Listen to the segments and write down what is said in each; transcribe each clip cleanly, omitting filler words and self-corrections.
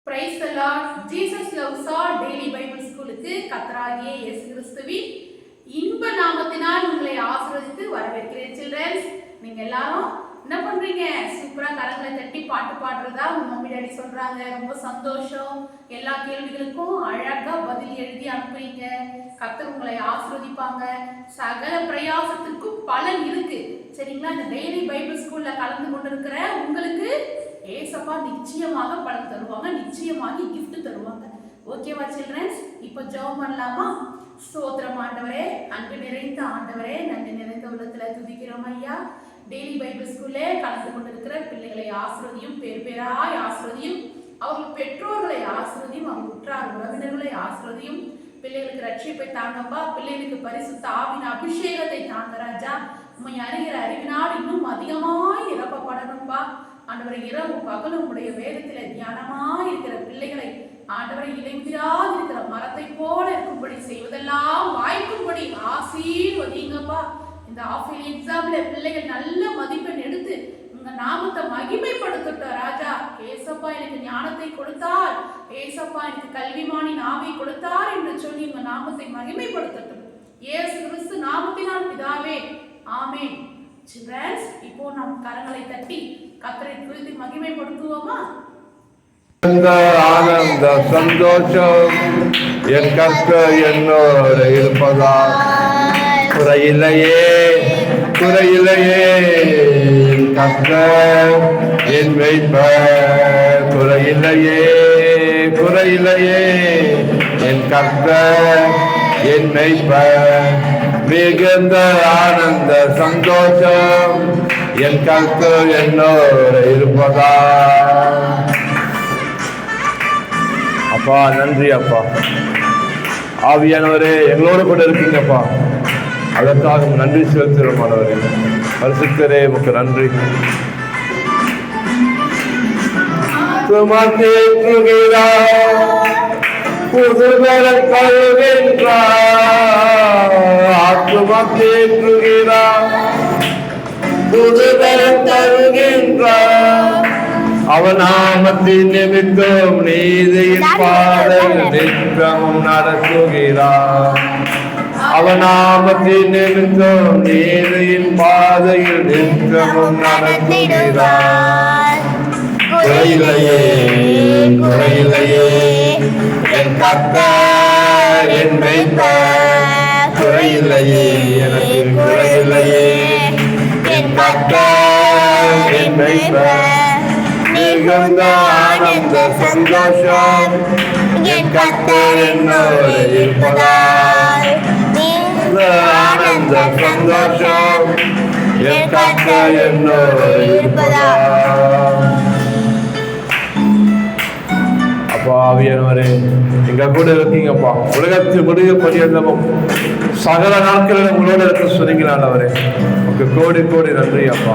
Praise the Lord. Jesus loves all daily Bible ஸ்கூலுக்கு கர்த்தராகிய இயேசு கிறிஸ்துவின் இன்ப நாமத்தினால் உங்களை ஆசீர்வதித்து வரவேற்கிறேன். சில்ட்ரன்ஸ், நீங்க எல்லாரும் என்ன பண்றீங்க? சூப்பரா கரங்களை தட்டி பாட்டு பாடுறதா உங்க மம்மி டாடி சொல்றாங்க. ரொம்ப சந்தோஷம். எல்லா கேள்விகளுக்கும் அழகா பதில் எழுதி அனுப்புறீங்க. கர்த்தர் உங்களை ஆசீர்வதிப்பாங்க. சகல பிரயாசத்துக்கும் பலன் இருக்கு. சரிங்களா? இந்த டெய்லி பைபிள் ஸ்கூல்ல கலந்து கொண்டிருக்கிற உங்களுக்கு ஏசப்பா நிச்சயமாக பலன் தருவாங்க, நிச்சயமாக கிஃப்ட் தருவாங்க. ஓகேவா சில்ட்ரன்ஸ்? இப்போ ஜெபம் பண்ணலாமா? ஸ்தோத்திரம் ஆண்டவரே, அன்பு நிறைந்த ஆண்டவரே, நன்றி நிறைந்த உள்ளத்துல துதிக்கிறோம் ஐயா. டெய்லி பைபிள் ஸ்கூல்லே கலந்து கொண்டிருக்கிற பிள்ளைகளை ஆசீர்வதியும், பேர் பேராய் ஆசீர்வதியும், அவர்கள் பெற்றோர்களை ஆசீர்வதியும், அவங்க உற்றார் உறவினர்களை ஆசீர்வதியும். பிள்ளைகளுக்கு ரட்சிப்பை தாங்கப்பா, பிள்ளைகளுக்கு பரிசுத்த ஆவின் அபிஷேகத்தை தாங்க ராஜா. உண்மை அறிகிற அறிவினால் இன்னும் அதிகமாய் நிரப்பப்படணும்பா. ஆண்டவரை இரவு பகலும் உங்களுடைய வேதத்தில தியானமாய் இருக்கிற பிள்ளைகளை ஆண்டவரை இலைமுதிராக இருக்கிற மரத்தை போல இருக்கும்படி செய்வதெல்லாம் வாய்க்கும்படி ஆசீர்வதிங்கப்பா. இந்த ஆஃபீல் எக்ஸாம்ல பிள்ளைகள் நல்ல மதிப்பெண் எடுத்து உங்க நாமத்தை மகிமைப்படுத்தட்டும் ராஜா. ஏசப்பா எனக்கு ஞானத்தை கொடுத்தார், ஏசப்பா எனக்கு கல்விமானி நாவை கொடுத்தார் என்று சொல்லி உங்க நாமத்தை மகிமைப்படுத்தட்டும். இயேசு கிறிஸ்து நாமத்தினால் பிதாவே, ஆமென். சில்ட்ரன்ஸ், இப்போ நம் கரங்களை தட்டி கர்த்தரை துதித்து மகிமைப்படுத்துவோமா? ஆனந்த சந்தோஷம் என் கர்த்தர் என்னோடு இருப்பதால் குறையில்லையே, குறையில்லையே. என் கர்த்தர் என் மேய்ப்பர், குறையில்லையே, குறையில்லையே. என் கர்த்தர் என் மேய்ப்பர், மிகுந்த ஆனந்த சந்தோஷம் என் கர்த்தர் என்னோடு இருப்பதா. அப்பா நன்றி அப்பா. ஆவியானவரே எங்களோடு கூட இருக்கீங்கப்பா, அதற்காக நன்றி செலுத்துகிறோம். ஆண்டவரே பரிசுத்தரே உமக்கு நன்றி. புதுபலம் தருகின்றார், ஆத்துமா தேற்றுகிறார், புதுபலம் தருகின்றார். அவன் நாமத்தின் நிமித்தம் நீதியின் பாதையில் நித்தமும் நடத்துகிறார். அவன் நாமத்தின் நிமித்தம் நீதியின் பாதையில் நித்தமும் நடத்துகிறார். குறையில்லையே, குறையில்லையே. என் கர்த்தர் என் மேய்ப்பர், குறையில்லையே, எனக்கு குறையில்லையே. என் கர்த்தர் என் மேய்ப்பர், மிகுந்த ஆனந்த சந்தோஷம் என் கர்த்தர் என்னோடு இருப்பதால். ஆனந்த சந்தோஷம் என் கர்த்தர் என்னோடு இருப்பதால். அப்பா ஆவியானவரே எங்க கூட இருக்கீங்கப்பா. உலகத்து முடிவு பரியந்தமும் சகல நாட்களில் உங்களோட இருக்க சொன்னீங்களாண்டவரே, உங்களுக்கு கோடி கோடி நன்றி அப்பா.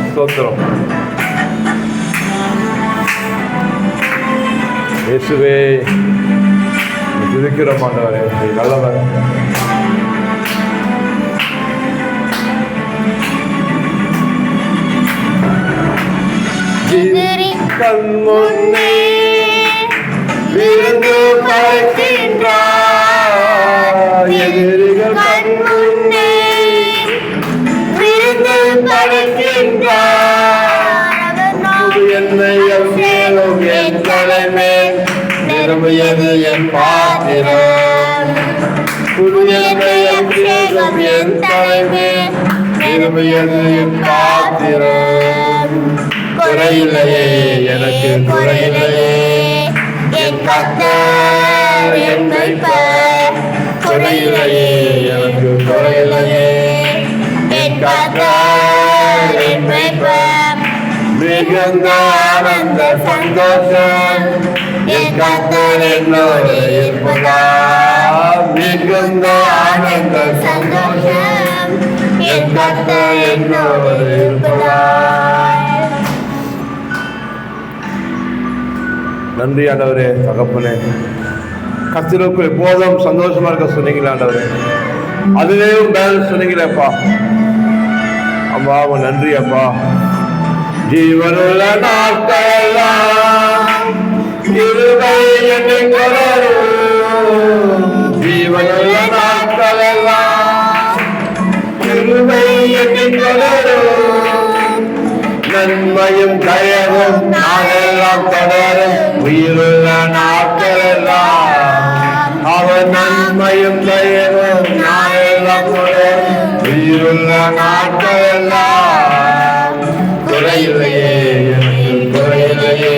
ஸ்தோத்திரம் இயேசுவே, துதிக்கிறோம் ஆண்டவரே, நல்லவர். கண் முன்னே விருந்து படைக்கின்றார், எதிரிகள் கண் முன்னே விருந்து படைக்கின்றார். என்னை மேலும் என் தலைமை நிரம்பியது என் பாத்திரம், புது எண்ணெய் அபிஷேகம் என் தலைமை நிரம்பியது என் பாத்திரம். குறையில்லையே, எனக்கு குறையில்லையே. என் கர்த்தர் என் மேய்ப்பர், குறையில்லையே, எனக்கு குறையில்லையே. என் கர்த்தர் என் மேய்ப்பர், மிகுந்த ஆனந்த சந்தோஷம் என் கர்த்தர் என்னோடு இருப்பதால். மிகுந்த ஆனந்த சந்தோஷம் என் கர்த்தர் என்னோடு இருப்பதால். நன்றி ஆண்டவரே, தகப்பனே. கர்த்தருக்கு எப்போதும் சந்தோஷமா இருக்க சொன்னீங்களா ஆண்டவரே, அதுலேயும் பேலன்ஸ் சொன்னீங்களேப்பா. அம்மா நன்றி அப்பா. ஜீவனுள்ள நாட்களெல்லாம் கிருபை தயவும் நாளெல்லாம் தொடரும் உயிருள்ள நாட்களெல்லாம். அவர் நன்மையும் தயவும் நாளெல்லாம் தொடரும் உயிருள்ள நாட்களெல்லாம். குறையில்லையே எனக்கு குறையில்லையே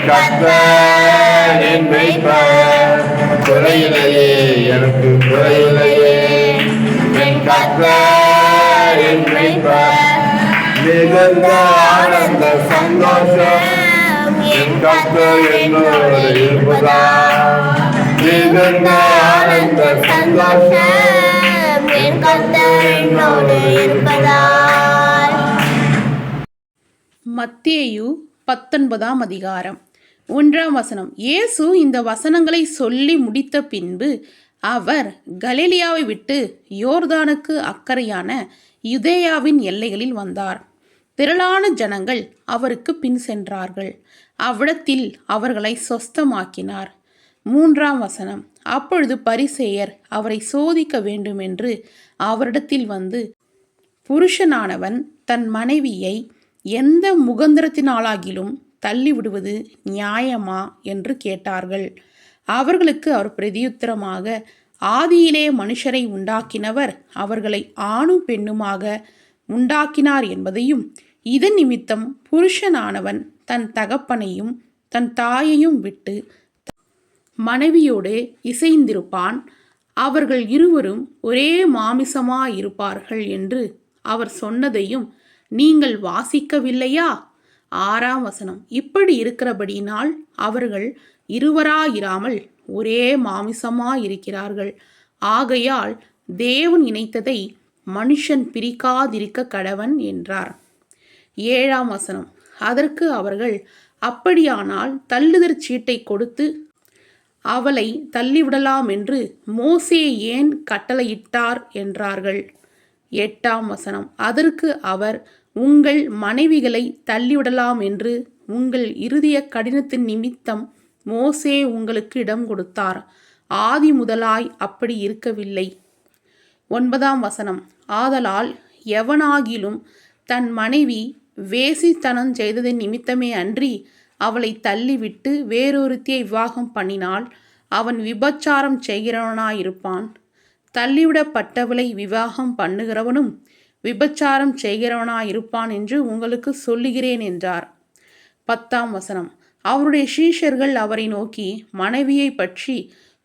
கர்த்தர் என் மேய்ப்பர். குறையில்லையே எனக்கு குறையில்லையே என் கர்த்தர் என் மேய்ப்பர். மிகுந்த ஆனந்த சந்தோஷம் என் கர்த்தர் என்னோடு இருப்பதால். மிகுந்த ஆனந்த சந்தோஷம் என் கர்த்தர் என்னோடு இருப்பதால். மத்தேயு 19 அதிகாரம் 1 இயேசு இந்த வசனங்களை சொல்லி முடித்த பின்பு அவர் கலிலேயாவை விட்டு யோர்தானுக்கு அக்கறையான யூதேயாவின் எல்லைகளில் வந்தார். திரளான ஜனங்கள் அவருக்கு பின் சென்றார்கள். அவ்விடத்தில் அவர்களை சொஸ்தமாக்கினார். 3 அப்பொழுது பரிசேயர் அவரை சோதிக்க வேண்டுமென்று அவரிடத்தில் வந்து, புருஷனானவன் தன் மனைவியை எந்த முகந்திரத்தினாலாகிலும் தள்ளிவிடுவது நியாயமா என்று கேட்டார்கள். அவர்களுக்கு அவர் பிரதியுத்தரமாக, ஆதியிலே மனுஷரை உண்டாக்கினவர் அவர்களை ஆணும் பெண்ணுமாக உண்டாக்கினார் என்பதையும், இதன் நிமித்தம் புருஷனானவன் தன் தகப்பனையும் தன் தாயையும் விட்டு மனைவியோடு இசைந்திருப்பான், அவர்கள் இருவரும் ஒரே மாமிசமாயிருப்பார்கள் என்று அவர் சொன்னதையும் நீங்கள் வாசிக்கவில்லையா? 6 இப்படி இருக்கிறபடியினால் அவர்கள் இருவராயிராமல் ஒரே மாமிசமாயிருக்கிறார்கள். ஆகையால் தேவன் இணைத்ததை மனுஷன் பிரிக்காதிருக்க கடவன் என்றார். 7 அதற்கு அவர்கள், அப்படியானால் தள்ளுதற் சீட்டை கொடுத்து அவளை தள்ளிவிடலாம் என்று மோசே ஏன் கட்டளையிட்டார் என்றார்கள். 8 அதற்கு அவர், உங்கள் மனைவிகளை தள்ளிவிடலாம் என்று உங்கள் இருதய கடினத்தின் நிமித்தம் மோசே உங்களுக்கு இடம் கொடுத்தார். ஆதி முதலாய் அப்படி இருக்கவில்லை. 9 ஆதலால் எவனாகிலும் தன் மனைவி வேசித்தனம் செய்ததின் நிமித்தமே அன்றி அவளை தள்ளிவிட்டு வேறொருத்தியை விவாகம் பண்ணினால் அவன் விபச்சாரம் செய்கிறவனாயிருப்பான். தள்ளிவிடப்பட்டவளை விவாகம் பண்ணுகிறவனும் விபச்சாரம் செய்கிறவனாயிருப்பான் என்று உங்களுக்கு சொல்லுகிறேன் என்றார். 10 அவருடைய சீஷர்கள் அவரை நோக்கி, மனைவியை பற்றி,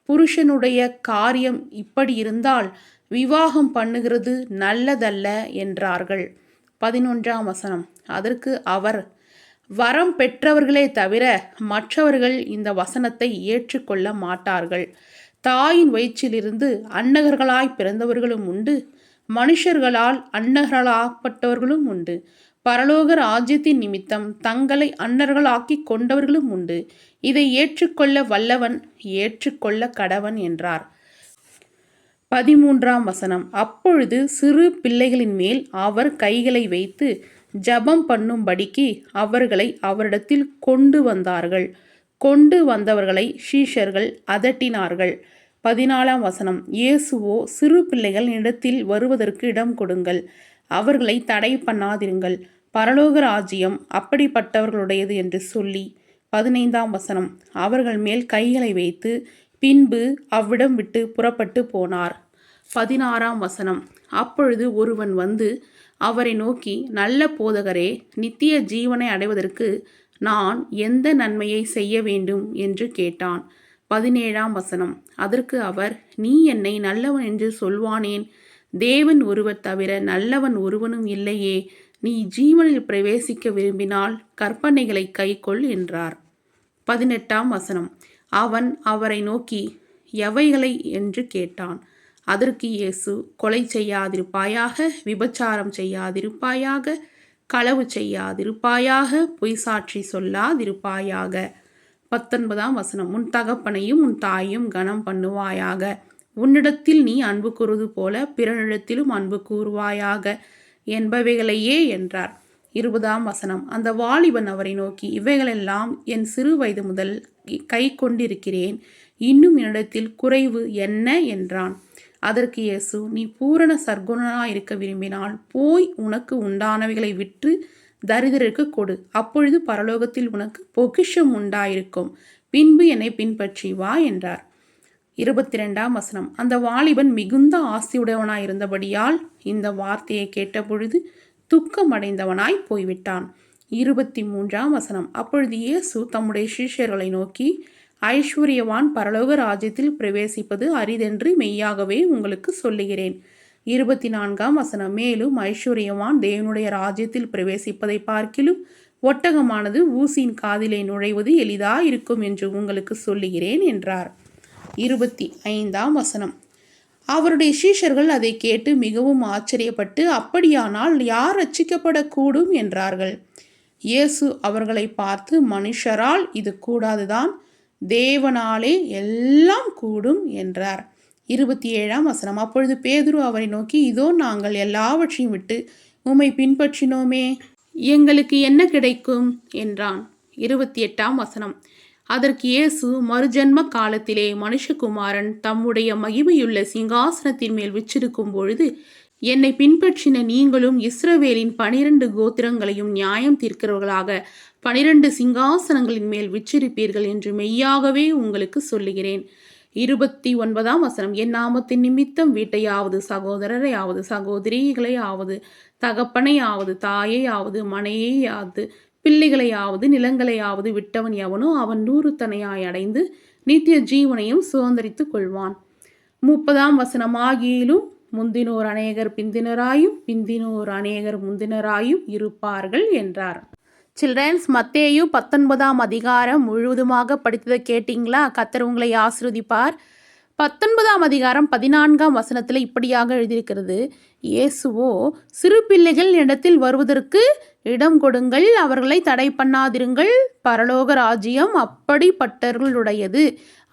புருஷனுடைய காரியம் இப்படி இருந்தால் விவாகம் பண்ணுகிறது நல்லதல்ல என்றார்கள். 11 அதற்கு அவர், வரம் பெற்றவர்களே தவிர மற்றவர்கள் இந்த வசனத்தை ஏற்றுக்கொள்ள மாட்டார்கள். தாயின் வயிற்றிலிருந்து அன்னகர்களாய் பிறந்தவர்களும் உண்டு, மனுஷர்களால் அன்னகர்களாக்கப்பட்டவர்களும் உண்டு. பரலோக ராஜ்யத்தின் நிமித்தம் தங்களை அன்னர்களாக்கி கொண்டவர்களும் உண்டு. இதை ஏற்றுக்கொள்ள வல்லவன் ஏற்றுக்கொள்ள கடவன் என்றார். 13 அப்பொழுது சிறு பிள்ளைகளின் மேல் அவர் கைகளை வைத்து ஜெபம் பண்ணும்படிக்கு அவர்களை அவரிடத்தில் கொண்டு வந்தார்கள். கொண்டு வந்தவர்களை சீஷர்கள் அதட்டினார்கள். 14 இயேசுவோ, சிறு பிள்ளைகள் இடத்தில் வருவதற்கு இடம் கொடுங்கள், அவர்களை தடை பண்ணாதிருங்கள், பரலோக ராஜ்யம் அப்படிப்பட்டவர்களுடையது என்று சொல்லி 15 அவர்கள் மேல் கைகளை வைத்து பின்பு அவ்விடம் விட்டு புறப்பட்டு போனார். 16 அப்பொழுது ஒருவன் வந்து அவரை நோக்கி, நல்ல போதகரே, நித்திய ஜீவனை அடைவதற்கு நான் எந்த நன்மையை செய்ய வேண்டும் என்று கேட்டான். 17 அதற்கு அவர், நீ என்னை நல்லவன் என்று சொல்வானேன்? தேவன் ஒருவர் தவிர நல்லவன் ஒருவனும் இல்லையே. நீ ஜீவனில் பிரவேசிக்க விரும்பினால் கற்பனைகளை கைக்கொள் என்றார். 18 அவன் அவரை நோக்கி, எவைகளை என்று கேட்டான். அதற்கு இயேசு, கொலை செய்யாதிருப்பாயாக, விபச்சாரம் செய்யாதிருப்பாயாக, களவு செய்யாதிருப்பாயாக, பொய் சாட்சி சொல்லாதிருப்பாயாக. 19 உன் தகப்பனையும் உன் தாயையும் கனம் பண்ணுவாயாக. உன்னிடத்தில் நீ அன்பு கூறுவது போல பிறனிடத்திலும் அன்பு கூறுவாயாக என்பவைகளையே என்றார். 20 அந்த வாலிபன் அவரை நோக்கி, இவைகளெல்லாம் என் சிறு வயது முதல் கை கொண்டிருக்கிறேன், இன்னும் என்னிடத்தில் குறைவு என்ன என்றான். அதற்கு இயேசு, நீ பூரண சர்க்குணனாயிருக்க விரும்பினால் போய் உனக்கு உண்டானவைகளை விற்று தரித்திரருக்கு கொடு, அப்பொழுது பரலோகத்தில் உனக்கு பொக்கிஷம் உண்டாயிருக்கும். பின்பு என்னை பின்பற்றி வா என்றார். 22ஆம் வசனம். அந்த வாலிபன் மிகுந்த ஆசையுடையவனாயிருந்தபடியால் இந்த வார்த்தையை கேட்டபொழுது துக்கமடைந்தவனாய் போய்விட்டான். 23ஆம் வசனம். அப்பொழுது இயேசு தம்முடைய சீஷர்களை நோக்கி, ஐஸ்வர்யவான் பரலோக ராஜ்யத்தில் பிரவேசிப்பது அரிதென்று மெய்யாகவே உங்களுக்கு சொல்லுகிறேன். 24ஆம் வசனம். மேலும் ஐஸ்வர்யவான் தேவனுடைய ராஜ்யத்தில் பிரவேசிப்பதை பார்க்கிலும் ஒட்டகமானது ஊசியின் காதிலே நுழைவது எளிதாயிருக்கும் என்று உங்களுக்கு சொல்லுகிறேன் என்றார். 25ஆம் வசனம். அவருடைய சீஷர்கள் அதை கேட்டு மிகவும் ஆச்சரியப்பட்டு, அப்படியானால் யார் ரட்சிக்கப்படக்கூடும் என்றார்கள். இயேசு அவர்களை பார்த்து, மனுஷரால் இது கூடாதுதான், தேவனாலே எல்லாம் கூடும் என்றார். 27ஆம் வசனம். அப்பொழுது பேதுரு அவரை நோக்கி, இதோ நாங்கள் எல்லாவற்றையும் விட்டு உம்மை பின்பற்றினோமே, எங்களுக்கு என்ன கிடைக்கும் என்றான். 28ஆம் வசனம். அதற்கு இயேசு, மறுஜன்ம காலத்திலே மனுஷகுமாரன் தம்முடைய மகிமையுள்ள சிங்காசனத்தின் மேல் விற்றிருக்கும் பொழுது என்னை பின்பற்றின நீங்களும் இஸ்ரவேலின் 12 கோத்திரங்களையும் நியாயம் தீர்க்கிறவர்களாக 12 சிங்காசனங்களின் மேல் விற்றிருப்பீர்கள் என்று மெய்யாகவே உங்களுக்கு சொல்லுகிறேன். 29ஆம் வசனம். என் நாமத்தின் நிமித்தம் வீட்டையாவது சகோதரரையாவது சகோதரிகளையாவது தகப்பனையாவது தாயையாவது மனையையாவது பிள்ளைகளையாவது நிலங்களையாவது விட்டவன் எவனோ அவன் 100 தனையாய் அடைந்து நித்திய ஜீவனையும் சுதந்தரித்துக் கொள்வான். 30ஆம் வசனம். ஆகியிலும் முந்தினோர் அநேகர் பிந்தினராயும் பிந்தினோர் அநேகர் முந்தினராயும் இருப்பார்கள் என்றார். சில்ட்ரன்ஸ், மத்தேயு 19ஆம் அதிகாரம் முழுவதுமாக படித்ததை கேட்டிங்களா? கர்த்தர் உங்களை ஆசீர்வதிப்பார். 19ஆம் அதிகாரம் 14ஆம் வசனத்தில் இப்படியாக எழுதியிருக்கிறது, இயேசுவோ, சிறு பிள்ளைகள் இடத்தில் வருவதற்கு இடம் கொடுங்கள், அவர்களை தடை பண்ணாதிருங்கள், பரலோக ராஜ்யம் அப்படிப்பட்டவர்களுடையது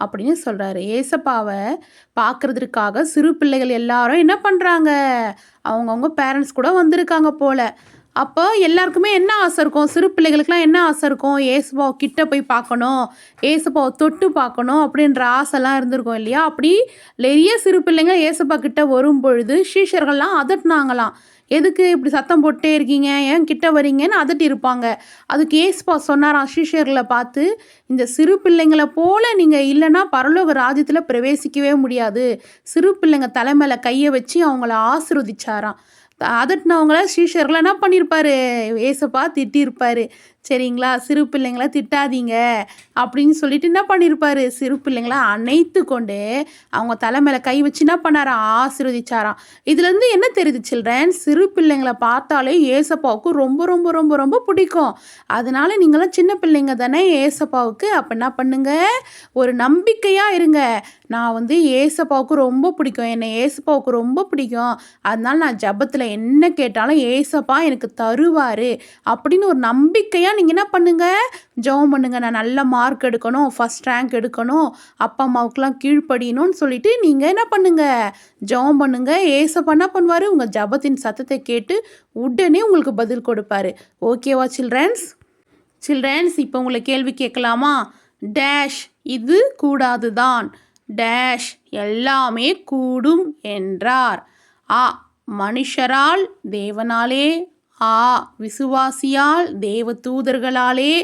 அப்படின்னு சொல்கிறாரு. ஏசப்பாவை பார்க்குறதுக்காக சிறு பிள்ளைகள் எல்லாரும் என்ன பண்ணுறாங்க, அவங்கவுங்க பேரண்ட்ஸ் கூட வந்திருக்காங்க போல். அப்போ எல்லாருக்குமே என்ன ஆசை இருக்கும்? சிறு பிள்ளைகளுக்கெல்லாம் என்ன ஆசை இருக்கும்? ஏசப்பாவை கிட்ட போய் பார்க்கணும், ஏசப்பாவை தொட்டு பார்க்கணும் அப்படின்ற ஆசைலாம் இருந்திருக்கும் இல்லையா? அப்படி நிறைய சிறு பிள்ளைங்க ஏசப்பா கிட்ட வரும் பொழுது சீஷர்கள்லாம் அதட்டினாங்களாம். எதுக்கு இப்படி சத்தம் போட்டே இருக்கீங்க, ஏன் கிட்ட வரீங்கன்னு அதட்டி இருப்பாங்க. அதுக்கு ஏசப்பா சொன்னாராம் சீஷர்களை பார்த்து, இந்த சிறு பிள்ளைங்களை போல் நீங்கள் இல்லைன்னா பரலோக ராஜ்யத்தில் பிரவேசிக்கவே முடியாது. சிறு பிள்ளைங்க தலைமையில் கையை வச்சு அவங்கள ஆசீர்வதிச்சாராம். அதட்டினவங்கள சீஷர்களை என்ன பண்ணியிருப்பாரு? ஏசப்பா திட்டியிருப்பாரு. சரிங்களா? சிறு பிள்ளைங்கள திட்டாதீங்க அப்படின்னு சொல்லிட்டு என்ன பண்ணியிருப்பாரு? சிறு பிள்ளைங்களை அணைத்து கொண்டு அவங்க தலைமையில் கை வச்சு என்ன பண்ணாராம்? ஆசீர்வதிச்சாராம். இதுலேருந்து என்ன தெரியுது சில்ட்ரன்? சிறு பிள்ளைங்களை பார்த்தாலே ஏசப்பாவுக்கு ரொம்ப ரொம்ப ரொம்ப ரொம்ப பிடிக்கும். அதனால நீங்களாம் சின்ன பிள்ளைங்க தானே ஏசப்பாவுக்கு. அப்போ என்ன பண்ணுங்க, ஒரு நம்பிக்கையாக இருங்க. நான் ஏசப்பாவுக்கு ரொம்ப பிடிக்கும், என்னை ஏசப்பாவுக்கு ரொம்ப பிடிக்கும், அதனால நான் ஜபத்தில் என்ன கேட்டாலும் ஏசப்பா எனக்கு தருவார் அப்படின்னு ஒரு நம்பிக்கையாக நீங்கள் என்ன பண்ணுங்கள், ஜெபம் பண்ணுங்கள். நான் நல்ல மார்க் எடுக்கணும், ஃபஸ்ட் ரேங்க் எடுக்கணும், அப்பா அம்மாவுக்குலாம் கீழ்ப்படியணும்னு சொல்லிட்டு நீங்கள் என்ன பண்ணுங்கள், ஜெபம் பண்ணுங்கள். ஏசப்பா என்ன பண்ணுவார்? உங்கள் ஜபத்தின் சத்தத்தை கேட்டு உடனே உங்களுக்கு பதில் கொடுப்பாரு. ஓகேவா சில்ட்ரன்ஸ்? இப்போ உங்களை கேள்வி கேட்கலாமா? டேஷ் இது கூடாது தான், டேஷ் எல்லாமே கூடும் என்றார். ஆ மனுஷரால், தேவனாலே. ஆ விசுவாசியால், தேவ தூதர்களாலே.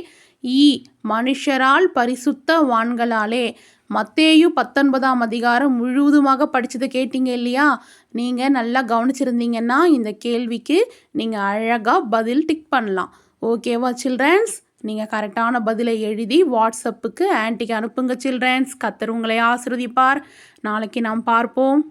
இ மனுஷரால், பரிசுத்தவான்களாலே. மத்தேயு 19ஆம் அதிகாரம் முழுவதுமாக படித்ததை கேட்டீங்க இல்லையா? நீங்கள் நல்லா கவனிச்சிருந்தீங்கன்னா இந்த கேள்விக்கு நீங்கள் அழகாக பதில் டிக் பண்ணலாம். ஓகேவா சில்ட்ரன்ஸ்? நீங்கள் கரெக்டான பதிலை எழுதி வாட்ஸ்அப்புக்கு ஆன்ட்டிக்கு அனுப்புங்க சில்ட்ரன்ஸ். கர்த்தர் உங்களை ஆசீர்வதிப்பார். நாளைக்கு நாம் பார்ப்போம்.